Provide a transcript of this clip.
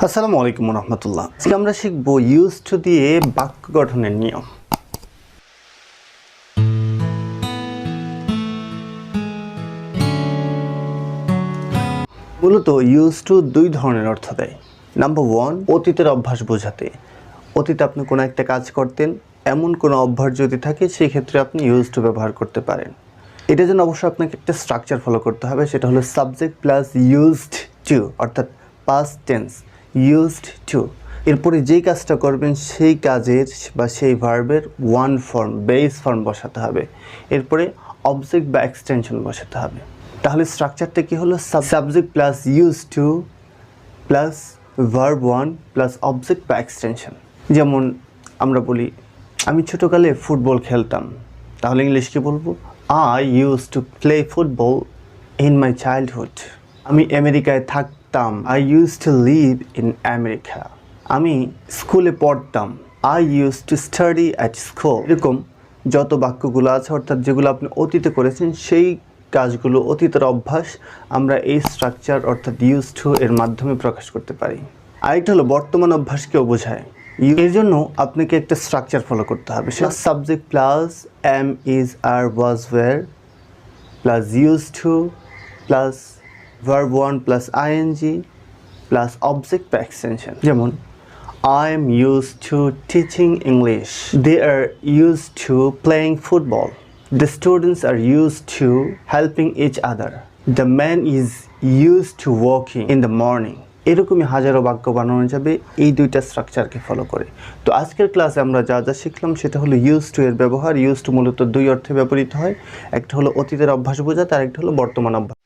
আসসালামু আলাইকুম রহমতুল্লাহ। আজকে আমরা শিখব ইউজ টু দিয়ে বাক্য গঠনের নিয়ম। মূলত ইউজ টু দুই ধরনের অর্থ দেয়। নাম্বার 1, অতীতের অভ্যাস বোঝাতে। অতীতে আপনি কোনো একটা কাজ করতেন, এমন কোনো অভ্যাস যদি থাকে সেই ক্ষেত্রে আপনি ইউজ টু ব্যবহার করতে পারেন। এটার জন্য অবশ্যই আপনাকে একটা স্ট্রাকচার ফলো করতে হবে, সেটা হলো সাবজেক্ট প্লাস ইউজড টু, অর্থাৎ পাস্ট টেন্স ইউজড টু। এরপরে যেই কাজটা করবেন সেই কাজের বা সেই ভার্বের ওয়ান ফর্ম বেস ফর্ম বসাতে হবে। এরপরে অবজেক্ট বা এক্সটেনশন বসাতে হবে। তাহলে স্ট্রাকচারটা কি হলো? Subject plus used to plus verb one plus object বা এক্সটেনশন। যেমন আমরা বলি আমি ছোটোকালে ফুটবল খেলতাম, তাহলে ইংলিশ কি বলবো? I use to play football in my childhood. আমি আমেরিকায় থাকতাম, I use to live in America. আমি স্কুলে পড়তাম, I use to study at school. এরকম যত বাক্যগুলো আছে, অর্থাৎ যেগুলো আপনি অতীতে করেছেন সেই কাজগুলো, অতীতের অভ্যাস আমরা এই স্ট্রাকচার অর্থাৎ ইউজ টু এর মাধ্যমে প্রকাশ করতে পারি। আরেকটা হলো বর্তমান অভ্যাসকেও বোঝায়। এর জন্য আপনাকে একটা স্ট্রাকচার ফলো করতে হবে। সেটা subject plus am is are was were plus used to plus verb one plus ING plus object বা এক্সটেনশন। যেমন I am used to teaching English. They are used to playing football. The students are used to helping each other. The man is used to walking in the morning. এরকমই হাজারো বাক্য বানানো যাবে এই দুইটা স্ট্রাকচারকে follow করে। তো আজকের ক্লাসে আমরা যা যা শিখলাম সেটা হলো ইউজ টু এর ব্যবহার। ইউজ টু মূলত দুই অর্থে ব্যবহৃত হয়, একটা হলো অতীতের অভ্যাস বোঝাতে আর একটা হলো বর্তমান অভ্যাস।